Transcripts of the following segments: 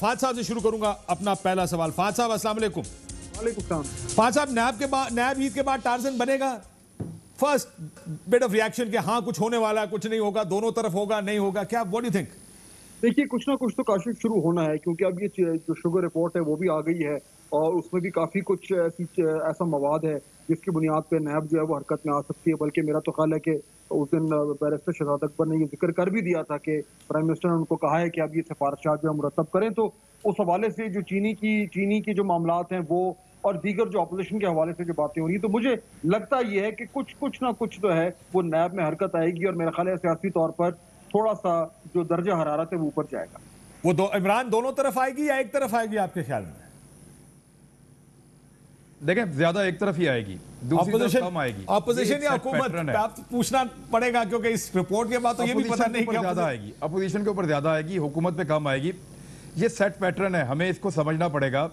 فہد صاحب سے شروع کروں گا اپنا پہلا سوال. فہد صاحب السلام علیکم. وعلیکم السلام. فہد صاحب نیب عید کے بعد ٹارزن بنے گا؟ فرسٹ بٹ آف ریاکشن کہ ہاں کچھ ہونے والا کچھ نہیں ہوگا, دونوں طرف ہوگا نہیں ہوگا, کیا واٹ ڈو یو تھنک؟ دیکھیے کچھ نہ کچھ تو کاشف شروع ہونا ہے, کیونکہ اب یہ جو شوگر رپورٹ ہے وہ بھی آ گئی ہے اور اس میں بھی کافی کچھ ایسا مواد ہے جس کی بنیاد پہ نیب جو ہے وہ حرکت میں آ سکتی ہے. بلکہ میرا تو خیال ہے کہ اس دن بیرسٹر شہزاد اکبر نے یہ ذکر کر بھی دیا تھا کہ پرائم منسٹر نے ان کو کہا ہے کہ اب یہ سفارشات جو ہے مرتب کریں. تو اس حوالے سے جو چینی کی جو معاملات ہیں وہ اور دیگر جو اپوزیشن کے حوالے سے جو باتیں ہو رہی ہیں, تو مجھے لگتا یہ ہے کہ کچھ نہ کچھ جو ہے وہ نیب میں حرکت آئے گی اور میرا خیال ہے سیاسی طور پر تھوڑا سا جو درجہ حرارت ہے وہ اوپر جائے گا. وہ عمران دونوں طرف آئے گی یا ایک طرف آئے گی آپ کے خیال میں؟ دیکھیں زیادہ ایک طرف ہی آئے گی, دوسری طرف کم آئے گی. اپوزیشن یا حکومت آپ پوچھنا پڑے گا, کیونکہ اس رپورٹ کے بعد تو یہ بھی پتہ نہیں کہ زیادہ آئے گی, اپوزیشن کے اوپر زیادہ آئے گی, حکومت پہ کم آئے گی. یہ سیٹ پیٹرن ہے, ہمیں اس کو سمجھنا پڑے گا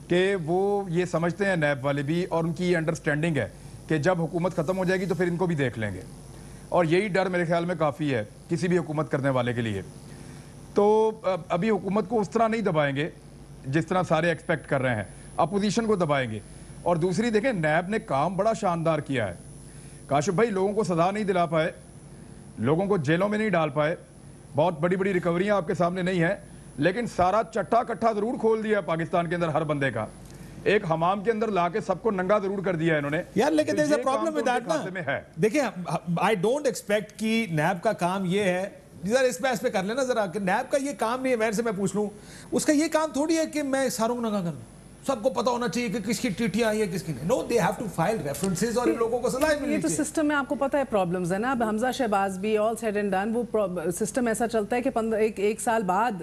کہ وہ یہ سمجھتے ہیں نیب والے بھی, اور ان کی یہ انڈرسٹینڈنگ ہے کہ جب حکومت ختم ہو جائے گی تو پھر ان کو بھی دیکھ لیں گے, اور یہی ڈر میرے خیال میں کافی ہے کسی بھی حکومت کرنے والے کے لیے. تو ابھی حکومت کو اس طرح نہیں دبائیں گے جس طرح سارے ایکسپیکٹ کر رہے ہیں, اپوزیشن کو دبائیں گے. اور دوسری دیکھیں نیب نے کام بڑا شاندار کیا ہے. کاشف بھائی لوگوں کو سزا نہیں دلا پائے, لوگوں کو جیلوں میں نہیں ڈال پائے, بہت بڑی بڑی ریکوریاں آپ کے سامنے نہیں ہیں, لیکن سارا چٹا کٹھا ضرور کھول دیا پاکستان کے اندر ہر بندے کا. ایک حمام کے اندر لا کے سب کو ننگا ضرور کر دیا انہوں نے یار. لیکن there's a problem with that نا. دیکھیں I don't expect کہ نیب کا کام یہ ہے, ذرا اس پہ کر لینا ذرا, کہ نیب کا یہ کام نہیں ہے. میرے سے میں پوچھ لوں, اس کا یہ کام تھوڑی ہے کہ میں ساروں کو ننگا کروں. سب کو پتہ ہونا چاہیے کہ کس کی ٹیٹیاں آئی ہے کس کی نہیں. No, they have to file references اور ان لوگوں کو سزائیں ملنی چاہیے. یہ تو سسٹم میں آپ کو پتہ ہے پرابلمز ہے نا. اب حمزہ شہباز بھی آل سیڈ اینڈ ڈن, وہ سسٹم ایسا چلتا ہے کہ ایک سال بعد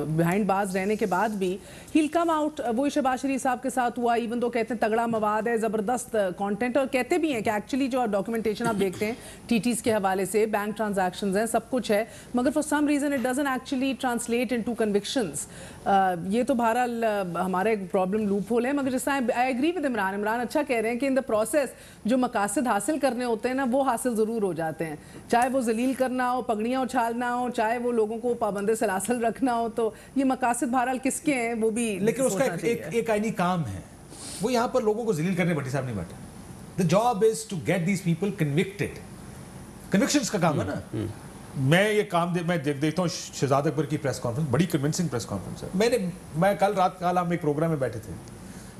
بیہائنڈ باز رہنے کے بعد بھی ہیل کم آؤٹ. وہی شہباز شریف صاحب کے ساتھ ہوا, ایون دو کہتے ہیں تگڑا مواد ہے, زبردست کانٹینٹ, اور کہتے بھی ہیں کہ ایکچولی جو ڈاکیومنٹیشن آپ دیکھتے ہیں ٹی ٹیز کے حوالے سے, بینک ٹرانزیکشنز ہیں, سب کچھ ہے, مگر for some reason it doesn't actually translate into convictions. یہ تو بہرحال ہمارا ایک پرابلم لوپ ہول ہے. مگر جس طرح آئی ایگری ود عمران اچھا کہہ رہے ہیں کہ ان دا پروسیس جو مقاصد حاصل کرنے ہوتے ہیں نا وہ حاصل ضرور ہو جاتے ہیں, چاہے وہ ذلیل کرنا ہو, پگڑیاں اچھالنا ہو, چاہے وہ لوگوں کو پابند سلاسل رکھنا ہو. تو یہ مقاصد بہرحال کس کے ہیں وہ بھی, لیکن اس کا ایک آئینی کام ہے, وہ یہاں پر لوگوں کو ذلیل کرنے بھٹی صاحب نہیں بیٹھا. the job is to get these people convicted. convictions کا کام ہے نا. میں یہ کام میں دیکھتا ہوں شہزاد اکبر کی پریس کانفرنس بڑی کنونسنگ پریس کانفرنس ہے. میں کل رات ہم ایک پروگرام میں بیٹھے تھے,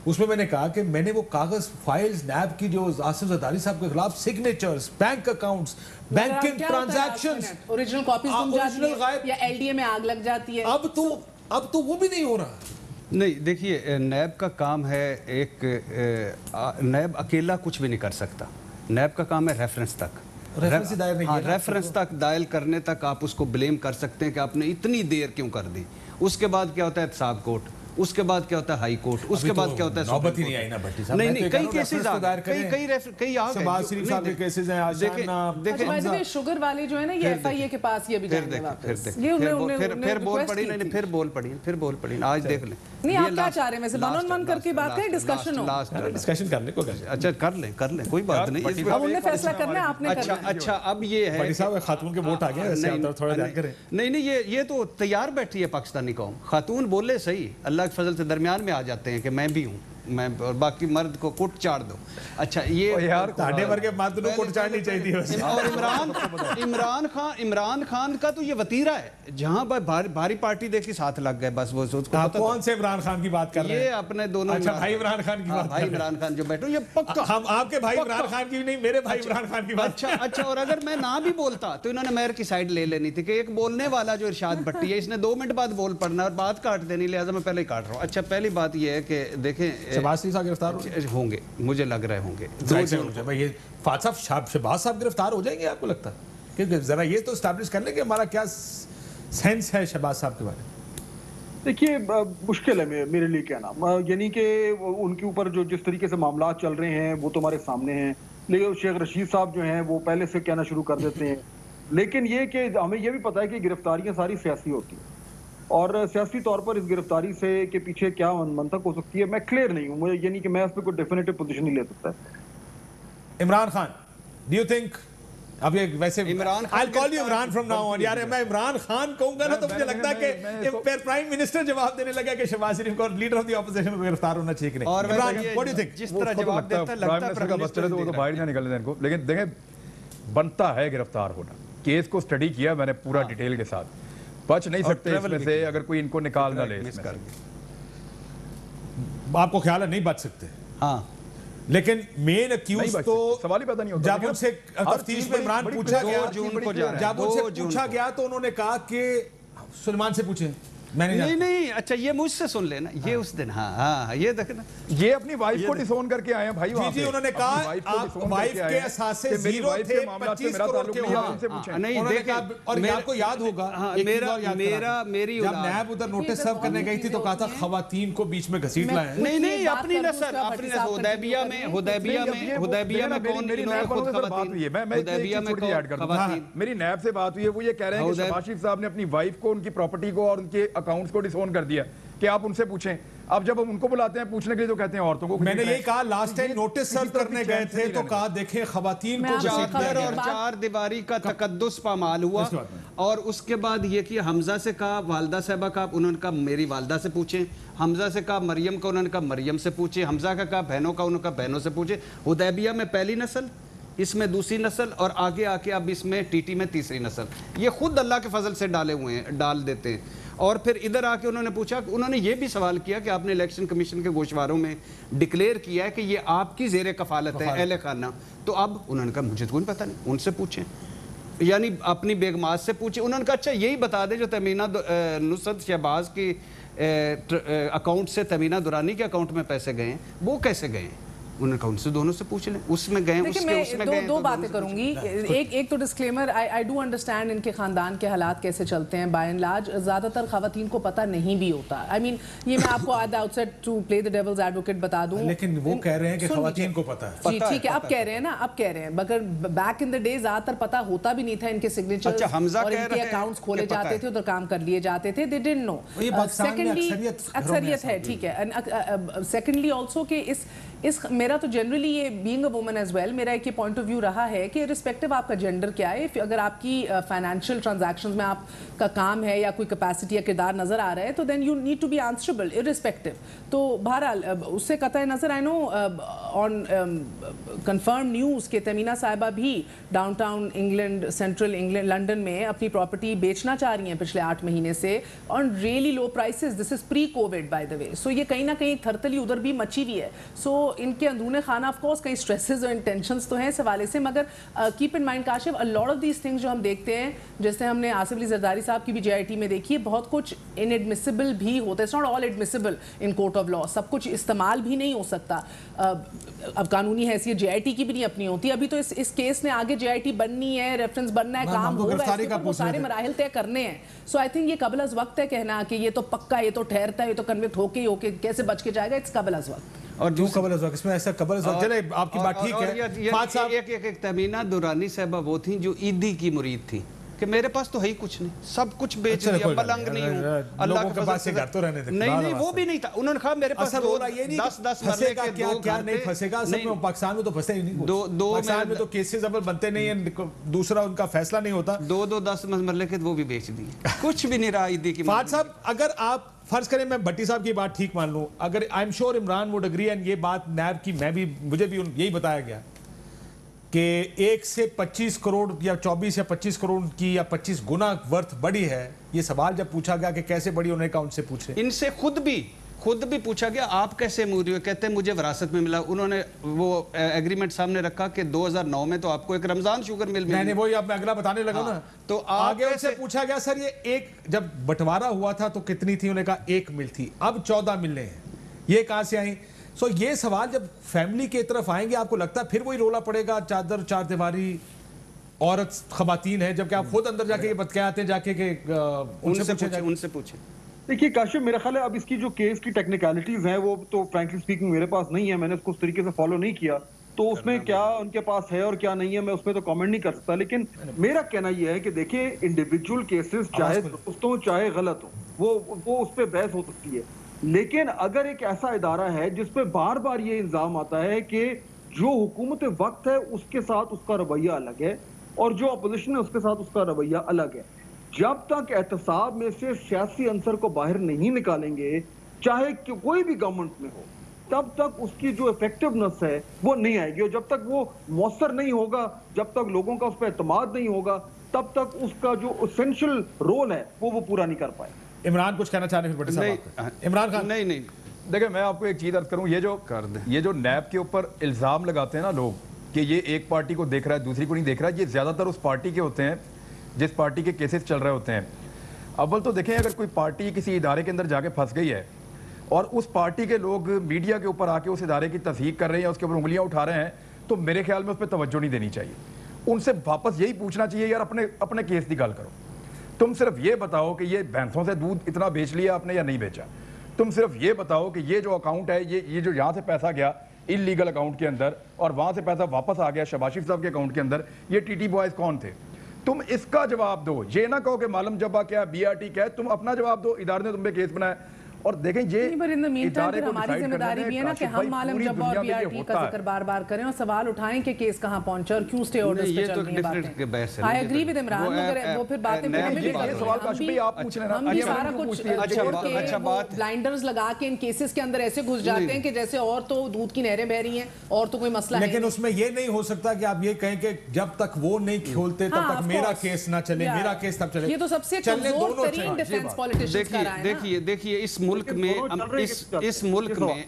اس میں نے کہا کہ میں نے وہ کاغذ فائلز نیب کی جو آصف زرداری صاحب کے خلاف signatures, bank accounts, banking transactions, original copies گم جاتی ہیں یا ایل ڈی اے میں آگ لگ جاتی ہے. اب تو وہ بھی نہیں ہو رہا. نہیں دیکھیے, نیب کا کام ہے ایک, نیب اکیلا کچھ بھی نہیں کر سکتا. نیب کا کام ہے ریفرنس تک, ریفرنس تک دائل کرنے تک آپ اس کو بلیم کر سکتے ہیں کہ آپ نے اتنی دیر کیوں کر دی. اس کے بعد کیا ہوتا ہے احتساب کورٹ, اس کے بعد کیا ہوتا ہے ہائی کورٹ, اس کے بعد کیا ہوتا ہے نوبت ہی نہیں آئی نا بھٹی صاحب. نہیں کئی کیسز کئی شہباز شریف صاحب کے کیسز ہیں. دیکھیں شوگر والے جو ہے نا یہ ایف آئی اے کے پاس یہ بھی جائیں گے واپس. پھر بول پڑی آج دیکھ لیں. نہیں آپ کیا چاہ رہے ہیں, ویسے ون آن ون کر کے بات کریں, ڈسکشن ہو. ڈسکشن کرنے کو اچھا کر لیں کوئی بات نہیں. اب انہیں فیصلہ کرنا ہے, آپ نے کرنا ہے. اچھا اب یہ ہے خاتون کے ووٹ آ گئے, تھوڑا دھیان کریں. نہیں یہ تو تیار بیٹھی ہے پاکستانی قوم. خاتون بولے صحیح, اللہ کے فضل سے درمیان میں آ جاتے ہیں کہ میں بھی ہوں, میں اور باقی مرد کو کٹ چاڑ دو. اچھا یہ یار تاڑے ور کے مرد کو کٹ چاڑنی چاہیے. اور عمران خان کا تو یہ وطیرہ ہے, جہاں بھاری پارٹی دیکھی ساتھ لگ گئے بس. وہ کون سے عمران خان کی بات کر رہے ہیں؟ یہ اپنے دونوں بھائی عمران خان کی بات, بھائی عمران خان جو بیٹھو یہ پکا. ہم آپ کے بھائی عمران خان کی نہیں, میرے بھائی عمران خان کی بات. اچھا اور اگر میں نہ بھی بولتا تو انہوں نے مہر کی سائیڈ لے لینی تھی کہ ایک بولنے والا جو ارشاد بھٹی ہے اس نے 2 منٹ بعد بول پڑنا اور بات کاٹ دینی, لہٰذا میں پہلے ہی کاٹ رہا ہوں. اچھا پہلی بات یہ ہے کہ دیکھیں شہباز شریف صاحب گرفتار ہوں گے, مجھے لگ رہے ہوں گے. یہ فہد صاحب شہباز صاحب گرفتار ہو جائیں گے آپ کو لگتا ہے؟ کیونکہ ذرا یہ تو اسٹیبلش کر لیں کہ ہمارا کیا سینس ہے شہباز صاحب کے بارے میں. دیکھیے مشکل ہے میرے لیے کہنا, یعنی کہ ان کے اوپر جو جس طریقے سے معاملات چل رہے ہیں وہ تو ہمارے سامنے ہیں, لیکن شیخ رشید صاحب جو ہیں وہ پہلے سے کہنا شروع کر دیتے ہیں. لیکن یہ کہ ہمیں یہ بھی پتہ ہے کہ گرفتاریاں ساری سیاسی ہوتی ہیں, اور سیاسی طور پر اس گرفتاری سے کے پیچھے کیا منطق ہو سکتی ہے میں کلیئر نہیں ہوں, یعنی کہ میں اس پہ کوئی ڈیفینیٹو پوزیشن نہیں لے سکتا. Imran Khan, do you think اب یہ ویسے Imran Khan I'll call you Imran from now on. یار میں عمران خان کہوں گا نا تو مجھے لگتا ہے کہ پھر پرائم منسٹر جواب دینے لگا کہ شہباز شریف کو لیڈر آف دی اپوزیشن کو گرفتار ہونا چاہیے کہ نہیں. اور Imran what do you think? جس طرح جواب دیتا ہے لگتا ہے پرائم منسٹر کا مسئلہ تو وہ تو باہر نہ نکلنے دیں ان کو. لیکن دیکھیں بنتا ہے گرفتار ہونا. کیس کو اسٹڈی کیا میں نے پورا ڈیٹیل کے ساتھ. بچ نہیں سکتے اس میں سے اگر کوئی ان کو نکال نہ لے. آپ کو خیال ہے نہیں بچ سکتے؟ ہاں لیکن مین اکیوز تو سوال ہی پتا نہیں ہوتا. جب ان سے تفتیش میں عمران پوچھا گیا جب ان سے پوچھا گیا تو انہوں نے کہا کہ سلیمان سے پوچھیں. نہیں اچھا یہ مجھ سے سن لینا یہ اس دن ہاں یہ دیکھنا یہ اپنی وائف کو ڈسون کر کے آئے ہیں بھائی. جی انہوں نے کہا آپ وائف کے اثاثے زیرو تھے 25 کروڑ کے نہیں دیکھا. اور آپ کو یاد ہوگا میری جب نیب ادھر نوٹس سرو کرنے گئی تھی تو کہا تھا خواتین کو بیچ میں گھسیٹ لائیں. نہیں اپنی نسل حدیبیہ میں کون میری نیب سے بات ہوئی ہے وہ یہ کہہ رہے ہیں کہ شہباز شریف صاحب نے اپنی وائف کو ان کی پراپرٹی کو اور ان کے اکاؤنٹس کو ڈسون کر دیا کہ آپ ان سے پوچھیں. اب جب ہم ان کو بلاتے ہیں پوچھنے کے لیے تو کہتے ہیں عورتوں کو. میں نے یہی کہا لاسٹ ٹائم نوٹس سرو کرنے گئے تھے تو کہا دیکھیں خواتین کو چادر اور چار دیواری کا تقدس پامال ہوا. اور اس کے بعد یہ کہ حمزہ سے کہا والدہ صاحبہ کا انہوں نے کہا میری والدہ سے پوچھیں. حمزہ سے کہا مریم کا انہوں نے کہا مریم سے پوچھیں. حمزہ کا کہا بہنوں کا انہوں نے کہا بہنوں سے پوچھیں. حدیبیہ میں پہلی نسل اس میں دوسری نسل اور آگے آ کے اب اس میں ٹی ٹی میں تیسری نسل. یہ خود اللہ کے فضل سے ڈالے ہوئے ہیں ڈال دیتے ہیں. اور پھر ادھر آ کے انہوں نے پوچھا انہوں نے یہ بھی سوال کیا کہ آپ نے الیکشن کمیشن کے گوشواروں میں ڈکلیئر کیا ہے کہ یہ آپ کی زیر کفالت ہے اہل خانہ. تو اب انہوں نے کہا مجھے تو کوئی پتہ نہیں ان سے پوچھیں یعنی اپنی بیگمات سے پوچھیں. انہوں نے کہا اچھا یہی بتا دیں جو تمینہ نصرت شہباز کی اکاؤنٹ سے تمینہ دورانی کے اکاؤنٹ میں پیسے گئے ہیں وہ کیسے گئے ہیں. انہوں نے کہا ان سے دونوں سے پوچھ لیں اس میں گئے اس میں گئے. دو باتیں کروں گی. ایک تو ڈسکلیمر I do understand ان کے خاندان کے حالات کیسے چلتے ہیں. بائی اینڈ لارج زیادہ تر خواتین کو پتہ نہیں بھی ہوتا. I mean یہ میں آپ کو outside to play the devil's advocate بتا دوں لیکن وہ کہہ رہے ہیں کہ خواتین کو پتہ ہے. جی ٹھیک ہے اب کہہ رہے ہیں نا اب کہہ رہے ہیں مگر بیک ان دا ڈے زیادہ تر پتہ ہوتا بھی نہیں تھا. ان کے سگنیچر اور ان کے اکاؤنٹس کھولے جاتے تھے ادھر کام کر لیے جاتے تھے. they didn't know. سیکنڈلی اکثریت ہے ٹھیک ہے. سیکنڈلی آلسو کہ اس میرا تو جنرلی یہ being a woman as well میرا ایک یہ پوائنٹ آف ویو رہا ہے کہ رسپیکٹو آپ کا جینڈر کیا ہے اگر آپ کی فائنینشیل ٹرانزیکشنز میں آپ کا کام ہے یا کوئی کیپیسٹی یا کردار نظر آ رہا ہے تو then you need to be answerable irrespective. تو بہرحال اس سے قطع نظر آئی نو آن کنفرم نیوز کہ تمینہ صاحبہ بھی down town England central England London میں اپنی پراپرٹی بیچنا چاہ رہی ہیں پچھلے 8 مہینے سے on really low prices. This is pre covid by the way. So یہ کہیں نہ کہیں تھرتلی ادھر بھی مچی ہوئی ہے. سو ان کے اندرون خانہ آف کورس کئی اسٹریسز اور انٹینشنز تو ہیں اس حوالے سے مگر keep in mind Kashif a lot of these things جو ہم دیکھتے ہیں جیسے ہم نے آصف علی زرداری صاحب کی بھی جے آئی ٹی میں دیکھی ہے بہت کچھ inadmissible بھی ہوتا ہے. It's not all admissible in court of law. سب کچھ استعمال بھی نہیں ہو سکتا. اب قانونی حیثیت جے آئی ٹی کی بھی نہیں اپنی ہوتی. ابھی تو اس کیس نے آگے جے آئی ٹی بننی ہے ریفرنس بننا ہے کام ہوگا وہ سارے مراحل طے کرنے ہیں. سو آئی تھنک یہ قبل از وقت ہے کہنا کہ یہ تو پکا یہ تو ٹھہرتا ہے یہ تو کنوکٹ ہو کے کیسے بچ کے جائے گا. اٹس قبل از وقت. اور جو قبل از وقت اس میں ایسا قبل از وقت چلے آپ کی بات ٹھیک ہے. فات صاحب ایک تمینہ دورانی صاحبہ وہ تھیں جو عیدی کی مرید تھی کہ میرے پاس تو ہے ہی کچھ نہیں سب کچھ بیچ دیا ملنگ نہیں ہوں اللہ کے پاس سے گھر تو رہنے دے. نہیں وہ بھی نہیں تھا. انہوں نے کہا میرے پاس 10 مرلے کے دو کیا نہیں پھنسے گا. اصل میں پاکستان میں تو پھنسے ہی نہیں. پاکستان میں تو کیسز اب بنتے نہیں ہیں دوسرا ان کا فیصلہ نہیں ہوتا. 10 مرلے کے وہ بھی بیچ دیے کچھ بھی نہیں رہا عیدی کی. فات صاحب اگر آپ فرض کریں میں بھٹی صاحب کی بات ٹھیک مان لوں اگر I am sure Imran would agree and یہ بات نیب کی مجھے بھی یہی بتایا گیا کہ 1 سے 25 کروڑ یا 24 یا 25 کروڑ کی یا 25 گنا ورتھ بڑی ہے. یہ سوال جب پوچھا گیا کہ کیسے بڑی انہوں نے کہا ان سے پوچھے. ان سے خود بھی پوچھا گیا آپ کیسے موری ہو. کہتے ہیں مجھے وراثت میں ملا. انہوں نے وہ ایگریمنٹ سامنے رکھا کہ 2009 میں تو آپ کو ایک رمضان شوگر مل میں نے وہی اب میں اگلا بتانے لگا نا. تو آگے ان سے پوچھا گیا سر یہ ایک جب بٹوارا ہوا تھا تو کتنی تھی. انہوں نے کہا 1 مل تھی اب 14 ملنے ہیں. یہ کہاں سے آئیں. سو یہ سوال جب فیملی کی طرف آئیں گے آپ کو لگتا ہے پھر وہی رولا پڑے گا چادر چار دیواری عورت خواتین ہے جبکہ آپ خود اندر جا کے یہ بتکے آتے ہیں جا کے کہ ان سے پوچھیں. دیکھیے کاشف میرا خیال ہے اب اس کی جو کیس کی ٹیکنیکلٹیز ہیں وہ تو فرینکلی سپیکنگ میرے پاس نہیں ہے. میں نے اس کو اس طریقے سے فالو نہیں کیا تو اس میں کیا ان کے پاس ہے اور کیا نہیں ہے میں اس میں تو کامنٹ نہیں کر سکتا. لیکن میرا کہنا یہ ہے کہ دیکھیں انڈیویجول کیسز چاہے درست ہوں چاہے غلط ہوں وہ اس پہ بحث ہو سکتی ہے. لیکن اگر ایک ایسا ادارہ ہے جس پہ بار بار یہ الزام آتا ہے کہ جو حکومت وقت ہے اس کے ساتھ اس کا رویہ الگ ہے اور جو اپوزیشن ہے اس کے ساتھ اس کا رویہ الگ ہے. جب تک احتساب میں سے سیاسی عنصر کو باہر نہیں نکالیں گے, چاہے کوئی بھی گورنمنٹ میں ہو, تب تک اس کی جو افیکٹونس ہے وہ نہیں آئے گی. اور جب تک وہ مؤثر نہیں ہوگا, جب تک لوگوں کا اس پہ اعتماد نہیں ہوگا, تب تک اس کا جو اسینشل رول ہے وہ پورا نہیں کر پائے. عمران کچھ کہنا چاہ رہے ہیں بھٹی صاحب؟ عمران خان. نہیں دیکھیں میں آپ کو ایک چیز عرض کروں, یہ جو نیب کے اوپر الزام لگاتے ہیں نا لوگ کہ یہ ایک پارٹی کو دیکھ رہا ہے دوسری کو نہیں دیکھ رہا ہے, یہ زیادہ تر اس پارٹی کے ہوتے ہیں جس پارٹی کے کیسز چل رہے ہوتے ہیں. اول تو دیکھیں اگر کوئی پارٹی کسی ادارے کے اندر جا کے پھنس گئی ہے اور اس پارٹی کے لوگ میڈیا کے اوپر آ کے اس ادارے کی تصحیح کر رہے ہیں یا اس کے اوپر انگلیاں اٹھا رہے ہیں, تو میرے خیال میں اس پہ توجہ نہیں دینی چاہیے. ان سے واپس یہی پوچھنا چاہیے یار اپنے کیس کی گل کرو. تم صرف یہ بتاؤ کہ یہ بھینسوں سے دودھ اتنا بیچ لیا آپ نے یا نہیں بیچا. تم صرف یہ بتاؤ کہ یہ جو اکاؤنٹ ہے, یہ جو یہاں سے پیسہ گیا انلیگل اکاؤنٹ کے اندر اور وہاں سے پیسہ واپس آ گیا شہباز شریف صاحب کے اکاؤنٹ کے اندر, یہ ٹی ٹی بوائز کون تھے؟ تم اس کا جواب دو. یہ نہ کہو کہ معلوم جبا کیا بی آر ٹی کیا ہے, تم اپنا جواب دو. ادارے نے تم پہ کیس بنایا اور دیکھیں یہ ادارے کو ہماری ذمہ داری بھی ہے نا کہ ہم عالم جبا اور بی آر ٹی کا ذکر بار بار کریں اور سوال اٹھائیں کہ کیس کہاں پہنچا اور کیوں سٹے آرڈرز پہ چل رہی ہیں باتیں. آئی ایگری ود عمران, مگر وہ پھر باتیں ہم بھی سارا کچھ چھوڑ کے بلائنڈرز لگا کے ان کیسز کے اندر ایسے گھس جاتے ہیں کہ جیسے اور تو دودھ کی نہریں بہ رہی ہیں اور تو کوئی مسئلہ ہے. لیکن اس میں یہ نہیں ہو سکتا کہ آپ یہ کہیں کہ جب تک وہ نہیں کھولتے تب تک میرا کیس نہ چلے, میرا کیس تب چلے. یہ تو سب سے کمزور ترین ڈیفنس پولیٹیشنز کا رہا ہے نا. دیکھیے اس ملک میں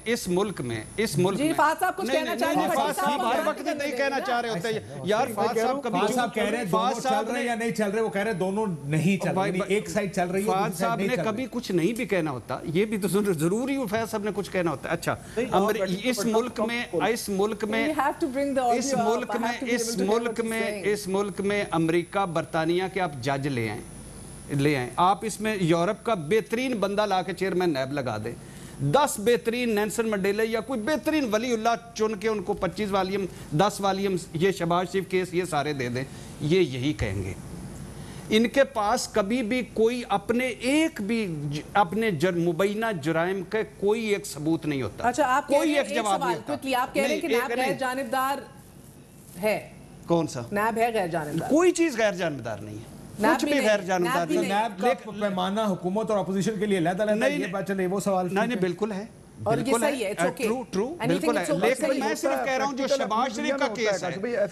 اس ملک میں جی فہد صاحب کچھ کہنا چاہ رہے ہیں. فہد صاحب ہر وقت نہیں کہنا چاہ رہے ہوتے ہیں یار. فہد صاحب کبھی صاحب کہہ رہے ہیں دونوں چل رہے ہیں یا نہیں چل رہے, وہ کہہ رہے ہیں دونوں نہیں چل رہے, ایک سائیڈ چل رہی ہے. فہد صاحب نے کبھی کچھ نہیں بھی کہنا ہوتا, یہ بھی تو ضروری ہو فہد صاحب نے کچھ کہنا ہوتا ہے. اچھا اس ملک میں امریکہ برطانیہ کے آپ جج لے آئیں, آپ اس میں یورپ کا بہترین بندہ لا کے چیئرمین نیب لگا دیں, 10 بہترین نیلسن منڈیلا یا کوئی بہترین ولی اللہ چن کے ان کو 25 والیم 10 والیم یہ شہباز شریف کیس یہ سارے دے دیں, یہ یہی کہیں گے. ان کے پاس کبھی بھی کوئی اپنے ایک بھی اپنے مبینہ جرائم کا کوئی ایک ثبوت نہیں ہوتا. اچھا آپ کوئی ایک جواب نہیں ہوتا. آپ کہہ رہے ہیں کہ نیب غیر جانبدار ہے. کون سا نیب ہے غیر جانبدار؟ کوئی چیز غیر جانبدار نہیں ہے, کچھ بھی غیر جانبدار نہیں. نیب کا پیمانہ حکومت اور اپوزیشن کے لیے علیحدہ ہے, یہ بات چلے وہ سوال نہیں بالکل ہے, اور یہ صحیح ہے, ٹرو بالکل ہے. لیکن میں صرف کہہ رہا ہوں جو شہباز شریف کا کیس ہے,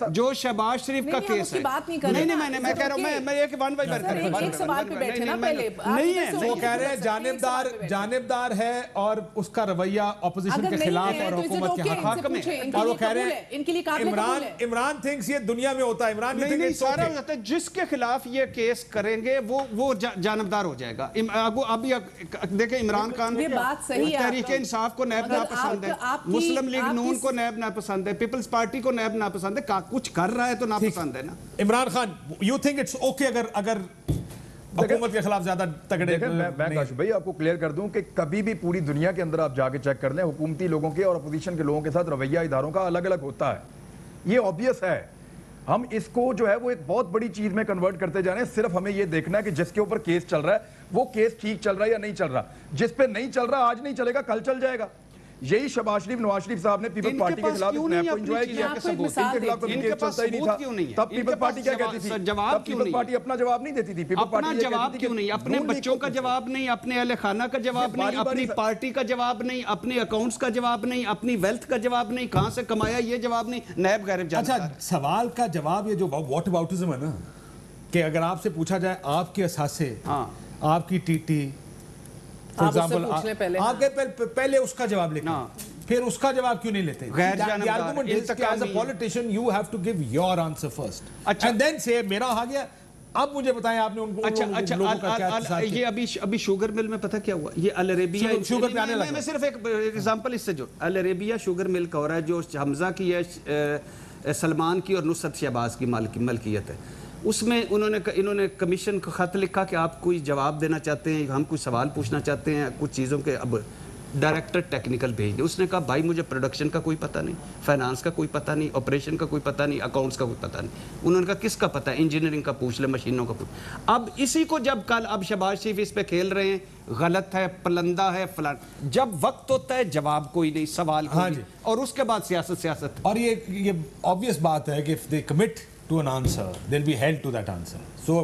جو شہباز شریف کا کیس ہے, نہیں میں کہہ رہا ہوں میں ایک ون بائی ون ایک سوال پہ بیٹھے نا پہلے. نہیں ہے وہ کہہ رہے ہیں جانبدار ہے اور اس کا رویہ اپوزیشن کے خلاف اور حکومت کے حق میں, اور وہ کہہ رہے ہیں عمران تھنکس یہ دنیا میں ہوتا ہے. عمران نہیں سارا ہوتا ہے, جس کے خلاف یہ کیس کریں گے وہ جانبدار ہو جائے گا. ابھی دیکھیں عمران خان تحریک انصاف کو نیب ناپسند ہے, مسلم لیگ نون کو نیب ناپسند ہے, پیپلز پارٹی کو نیب ناپسند ہے, کچھ کر رہا ہے تو ناپسند ہے نا. Imran Khan you think it's okay اگر حکومت کے خلاف زیادہ تگڑے. میں کاشف بھائی آپ کو کلیئر کر دوں کہ کبھی بھی پوری دنیا کے اندر آپ جا کے چیک کر لیں, حکومتی لوگوں کے اور اپوزیشن کے لوگوں کے ساتھ رویہ اداروں کا الگ الگ ہوتا ہے. یہ آبویس ہے. ہم اس کو جو ہے وہ ایک بہت بڑی چیز میں کنورٹ کرتے جا رہے ہیں. صرف ہمیں یہ دیکھنا ہے کہ جس کے اوپر کیس چل رہا ہے وہ کیس ٹھیک چل رہا ہے یا نہیں چل رہا. جس پہ نہیں چل رہا آج نہیں چلے گا کل چل جائے گا. یہی شہباز شریف نواز شریف صاحب نے پیپل پارٹی کے خلاف اس نیب کو انجوائے کیا. ان کے خلاف کوئی کیس چلتا ہی نہیں تھا. تب پیپل پارٹی کیا کہتی تھی؟ تب پیپل پارٹی اپنا جواب نہیں دیتی تھی. اپنا جواب کیوں نہیں؟ اپنے بچوں کا جواب نہیں, اپنے اہل خانہ کا جواب نہیں, اپنی پارٹی کا جواب نہیں, اپنے اکاؤنٹس کا جواب نہیں, اپنی ویلتھ کا جواب نہیں, کہاں سے کمایا یہ جواب نہیں. نیب غیر جانبدار. اچھا سوال کا جواب یہ جو واٹ اباؤٹزم ہے نا, کہ اگر آپ سے پوچھا جائے آپ کے اثاثے, آپ کی ٹی ٹی فار ایگزامپل, آگے پہلے اس کا جواب لیں, پھر اس کا جواب کیوں نہیں لیتے؟ غیر جانبدار. As a politician you have to give your answer first and then say میرا آ گیا. اب مجھے بتائیں آپ نے ان لوگوں کا کیا احساس کیا؟ یہ ابھی شوگر مل میں پتہ کیا ہوا؟ یہ العربیہ شوگر پہ آنے لگا. میں صرف ایک ایگزامپل اس سے جو العربیہ شوگر مل کا ہو رہا ہے, جو حمزہ کی ہے, سلمان کی اور نصرت شہباز کی ملکیت ہے. اس میں انہوں نے کمیشن کو خط لکھا کہ آپ کوئی جواب دینا چاہتے ہیں, ہم کوئی سوال پوچھنا چاہتے ہیں کچھ چیزوں کے. اب ڈائریکٹر ٹیکنیکل بھیج دے. اس نے کہا بھائی مجھے پروڈکشن کا کوئی پتہ نہیں, فائنانس کا کوئی پتہ نہیں, آپریشن کا کوئی پتہ نہیں, اکاؤنٹس کا کوئی پتہ نہیں. انہوں نے کہا کس کا پتہ ہے؟ انجینئرنگ کا پوچھ لے, مشینوں کا پوچھ. اب اسی کو جب کل اب شہباز شریف اس پہ کھیل رہے ہیں, غلط ہے, پلندہ ہے, فلان. جب وقت ہوتا ہے جواب کوئی نہیں, سوال کوئی نہیں, اور اس کے بعد سیاست. اور یہ obvious بات ہے کہ if they commit to an answer, they'll be held to that answer. So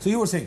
So you were saying.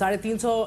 350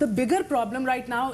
The bigger problem right now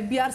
FBR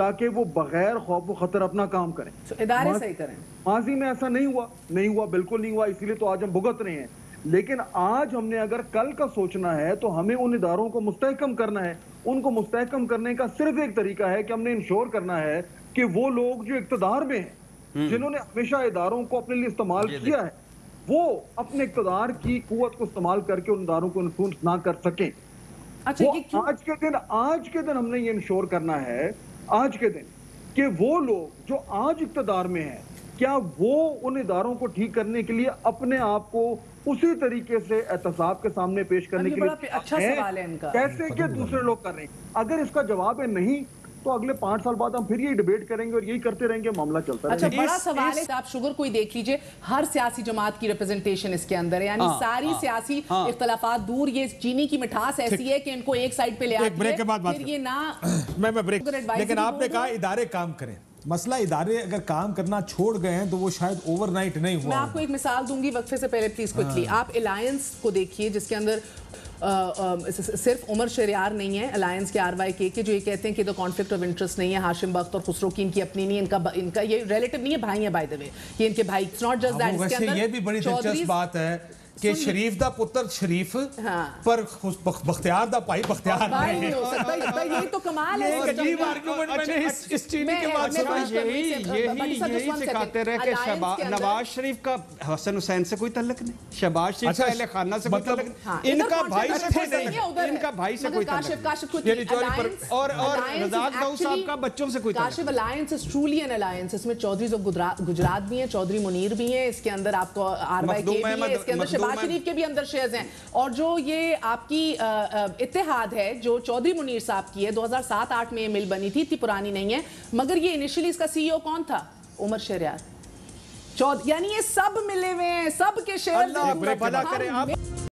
تاکہ وہ بغیر خوف و خطر اپنا کام کریں. ادارے صحیح کریں. ماضی میں ایسا نہیں ہوا, بالکل نہیں ہوا, اسی لیے تو آج ہم بھگت رہے ہیں. لیکن آج ہم نے اگر کل کا سوچنا ہے تو ہمیں ان اداروں کو مستحکم کرنا ہے. ان کو مستحکم کرنے کا صرف ایک طریقہ ہے کہ ہم نے انشور کرنا ہے کہ وہ لوگ جو اقتدار میں ہیں, جنہوں نے ہمیشہ اداروں کو اپنے لیے استعمال کیا ہے, وہ اپنے اقتدار کی قوت کو استعمال کر کے ان اداروں کو انفلوئنس نہ کر سکیں. آج کے دن ہم نے یہ انشور کرنا ہے, آج کے دن, کہ وہ لوگ جو آج اقتدار میں ہیں, کیا وہ ان اداروں کو ٹھیک کرنے کے لیے اپنے آپ کو اسی طریقے سے احتساب کے سامنے پیش کرنے کے لیے اچھا سوال ہے ان کا, کیسے کہ دوسرے لوگ کر رہے ہیں. اگر اس کا جواب ہے نہیں تو اگلے 5 سال بعد ہم پھر یہی ڈیبیٹ کریں گے اور یہی کرتے رہیں گے, معاملہ چلتا رہے گا. اچھا بڑا سوال ہے, آپ شوگر کو ہی دیکھ لیجئے, ہر سیاسی جماعت کی ریپرزنٹیشن اس کے اندر ہے, یعنی ساری سیاسی اختلافات دور, یہ چینی کی مٹھاس ایسی ہے کہ ان کو ایک سائڈ پہ لے آتی ہے. بریک کے بعد بات پھر یہ نہ میں بریک, لیکن آپ نے کہا ادارے کام کریں. مسئلہ ادارے اگر کام کرنا چھوڑ گئے ہیں تو وہ شاید اوور نائٹ نہیں ہوا. میں آپ کو ایک مثال دوں گی وقفے سے پہلے, پلیز کوئکلی. آپ الائنس کو دیکھیے جس کے اندر صرف عمر شہریار نہیں ہے, الائنس کے RYK کے, جو یہ کہتے ہیں کہ تو کانفلکٹ آف انٹرسٹ نہیں ہے. ہاشم بخت اور خسرو کی ان کی اپنی نہیں, ان کا یہ ریلیٹو نہیں ہے, بھائی ہیں بائی دا وے, یہ ان کے بھائی. It's not just that. اس کے اندر یہ بھی بڑی دلچسپ بات ہے کہ شریف دا پتر شریف پر بختیار دا بھائی بختیار نہیں ہو سکتا. یہی تو کمال ہے. ایک عجیب آرگومنٹ میں نے اس چینی کے بعد یہی سکھاتے رہے کہ نواز شریف کا حسن حسین سے کوئی تعلق نہیں, شہباز شریف کا اہل خانہ سے کوئی تعلق نہیں, ان کا بھائی سے کوئی نہیں, ان کا بھائی سے کوئی تعلق نہیں, اور رزاق داؤد صاحب کا بچوں سے کوئی تعلق نہیں. Kashif alliance is truly an alliance. اس میں چودھریز آف گجرات بھی ہیں, چودھری منیر بھی ہیں, اس کے اندر آپ کو RYK بھی ہے, اس کے اندر شہباز شریف کے بھی اندر شیئرز ہیں. اور جو یہ آپ کی اتحاد ہے جو چودھری منیر صاحب کی ہے, 2007-8 میں یہ مل بنی تھی, اتنی پرانی نہیں ہے, مگر یہ انیشلی اس کا CEO کون تھا؟ عمر شہریار. یعنی یہ سب ملے ہوئے ہیں, سب کے شیئرز ہیں.